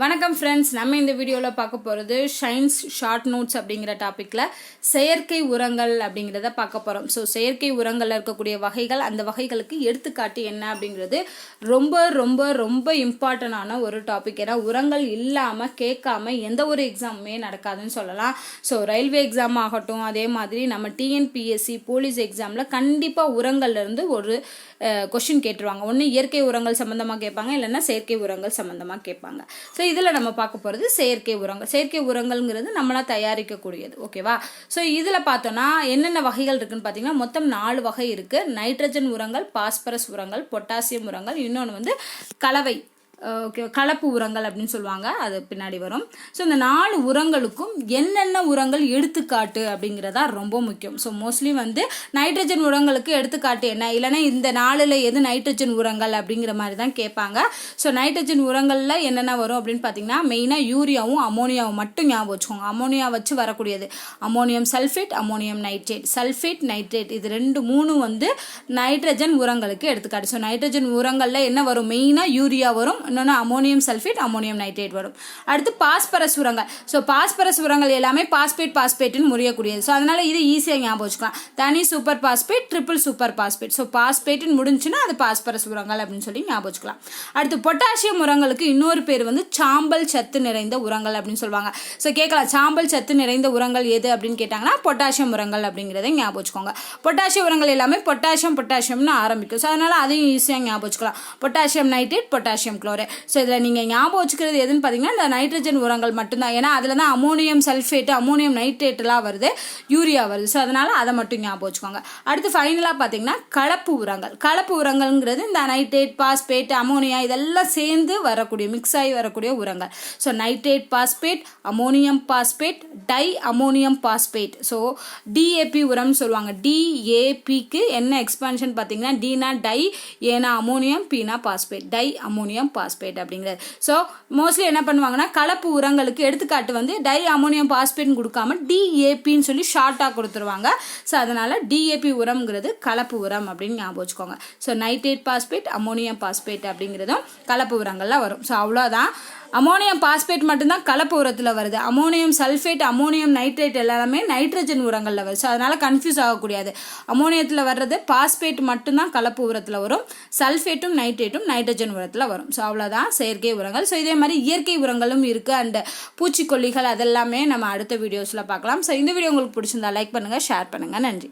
வணக்கம் ஃப்ரெண்ட்ஸ், நம்ம இந்த வீடியோவில் பார்க்க போகிறது சயின்ஸ் ஷார்ட் நோட்ஸ் அப்படிங்கிற டாப்பிக்கில் செயற்கை உரங்கள் அப்படிங்கிறத பார்க்க போகிறோம். ஸோ செயற்கை உரங்களில் இருக்கக்கூடிய வகைகள், அந்த வகைகளுக்கு எடுத்துக்காட்டு என்ன அப்படிங்கிறது ரொம்ப ரொம்ப ரொம்ப இம்பார்ட்டண்டான ஒரு டாபிக். ஏன்னா உரங்கள் இல்லாமல் கேட்காம எந்த ஒரு எக்ஸாமுமே நடக்காதுன்னு சொல்லலாம். ஸோ ரயில்வே எக்ஸாம் ஆகட்டும், அதே மாதிரி நம்ம டிஎன்பிஎஸ்சி போலீஸ் எக்ஸாமில் கண்டிப்பாக உரங்கள்லேருந்து ஒரு கொஷின் கேட்டுருவாங்க. ஒன்று இயற்கை உரங்கள் சம்மந்தமாக கேட்பாங்க, இல்லைன்னா செயற்கை உரங்கள் சம்மந்தமாக கேட்பாங்க. ஸோ இதில் நம்ம பார்க்க போகிறது செயற்கை உரங்கள். செயற்கை உரங்கள்ங்கிறது நம்மளாக தயாரிக்கக்கூடியது. ஓகேவா? ஸோ இதில் பார்த்தோன்னா என்னென்ன வகைகள் இருக்குன்னு பார்த்தீங்கன்னா மொத்தம் 4 வகை இருக்குது. நைட்ரஜன் உரங்கள், பாஸ்பரஸ் உரங்கள், பொட்டாசியம் உரங்கள், இன்னொன்று வந்து கலவை ஓகே கலப்பு உரங்கள் அப்படின்னு சொல்லுவாங்க, அது பின்னாடி வரும். ஸோ இந்த 4 உரங்களுக்கும் என்னென்ன உரங்கள் எடுத்துக்காட்டு அப்படிங்கிறதா ரொம்ப முக்கியம். ஸோ மோஸ்ட்லி வந்து நைட்ரஜன் உரங்களுக்கு எடுத்துக்காட்டு என்ன, இல்லைன்னா இந்த 4ல் எது நைட்ரஜன் உரங்கள் அப்படிங்கிற மாதிரி தான் கேட்பாங்க. ஸோ நைட்ரஜன் உரங்களில் என்னென்ன வரும் அப்படின்னு பார்த்தீங்கன்னா மெயினாக யூரியாவும் அமோனியாவும் மட்டும் ஞாபகம் வச்சுக்கோங்க. அமோனியா வச்சு வரக்கூடியது ammonium sulphate, ammonium nitrate, sulphate nitrate, இது 2-3 வந்து நைட்ரஜன் உரங்களுக்கு எடுத்துக்காட்டு. ஸோ நைட்ரஜன் உரங்களில் என்ன வரும், மெயினாக யூரியா வரும், இன்னொன்று அமோனியம் சல்ஃபேட், அமோனியம் நைட்ரேட் வரும். அடுத்து பாஸ்பரஸ் உரங்கள். ஸோ பாஸ்பரஸ் உரங்கள் எல்லாமே பாஸ்பேட்னு முறியக்கூடியது. ஸோ அதனால இது ஈஸியாக ஞாபகம் வச்சுக்கலாம். தனி super phosphate, triple super phosphate. So பாஸ்பேட்னு முடிஞ்சுன்னா அது பாஸ்பரஸ் உரங்கள் அப்படின்னு சொல்லி ஞாபகம் வச்சுக்கலாம். அடுத்து பொட்டாசியம் உரங்களுக்கு இன்னொரு பேர் வந்து சாம்பல் சத்து நிறைந்த உரங்கள் அப்படின்னு சொல்லுவாங்க. ஸோ கேட்கலாம், சாம்பல் சத்து நிறைந்த உரங்கள் எது அப்படின்னு கேட்டாங்கன்னா பொட்டாசியம் உரங்கள் அப்படிங்கிறத ஞாபகம் வச்சுக்கோங்க. பொட்டாசியம் உரங்கள் எல்லாமே பொட்டாசியம்னு ஆரம்பிக்கும். ஸோ அதனால அதையும் ஈஸியாக ஞாபகம் வச்சுக்கலாம். Potassium nitrate, potassium chloride. So இதில் நீங்கள் ஞாபகம் வச்சுக்கிறது எதுன்னு பார்த்தீங்கன்னா இந்த நைட்ரஜன் உரங்கள் மட்டும்தான். ஏன்னா அதில் தான் அமோனியம் சல்ஃபேட், அமோனியம் நைட்ரேட்லாம் வருது, யூரியா வருது. ஸோ அதனால் அதை மட்டும் ஞாபகம் வச்சுக்கோங்க. அடுத்து ஃபைனலாக பார்த்தீங்கன்னா கலப்பு உரங்கள். கலப்பு உரங்கள்ங்கிறது இந்த நைட்ரேட், பாஸ்பேட், அமோனியா இதெல்லாம் சேர்ந்து வரக்கூடிய, மிக்ஸ் ஆகி வரக்கூடிய உரங்கள். So nitrate phosphate, ammonium phosphate, di ammonium phosphate. So DAP உரம்னு சொல்லுவாங்க. டிஏபிக்கு என்ன எக்ஸ்பான்ஷன் பார்த்தீங்கன்னா டினா டை, ஏனா அமோனியம், பீனா பாஸ்பேட், டை அமோனியம் பாஸ்பேட் அப்படிங்கிறது. ஸோ மோஸ்ட்லி என்ன பண்ணுவாங்கன்னா கலப்பு உரங்களுக்கு எடுத்துக்காட்டு வந்து டை அமோனியம் பாஸ்பேட்னு கொடுக்காம டிஏபின்னு சொல்லி ஷார்ட்டாக கொடுத்துருவாங்க. ஸோ அதனால டிஏபி உரம்ங்கிறது கலப்பு உரம் அப்படின்னு ஞாபகம் வச்சுக்கோங்க. So nitrate phosphate, ammonium phosphate அப்படிங்கிறதும் கலப்பு உரங்கள்லாம் வரும். ஸோ அவ்வளோதான். அமோனியம் பாஸ்பேட் மட்டும்தான் கலப்பு உரத்தில் வருது. அமோனியம் சல்ஃபேட், அமோனியம் நைட்ரேட் எல்லாமே நைட்ரஜன் உரங்களில் வருது. ஸோ அதனால் கன்ஃபியூஸ் ஆகக்கூடாது. அமோனியத்தில் வர்றது பாஸ்பேட் மட்டும்தான் கலப்பு உரத்தில் வரும், சல்ஃபேட்டும் நைட்ரேட்டும் நைட்ரஜன் உரத்தில் வரும். ஸோ அவ்வளோதான் செயற்கை உரங்கள். ஸோ இதே மாதிரி இயற்கை உரங்களும் இருக்குது. அண்ட் பூச்சிக்கொல்லிகள் அதெல்லாமே நம்ம அடுத்த வீடியோஸில் பார்க்கலாம். ஸோ இந்த வீடியோ உங்களுக்கு பிடிச்சிருந்தா லைக் பண்ணுங்கள், ஷேர் பண்ணுங்கள். நன்றி.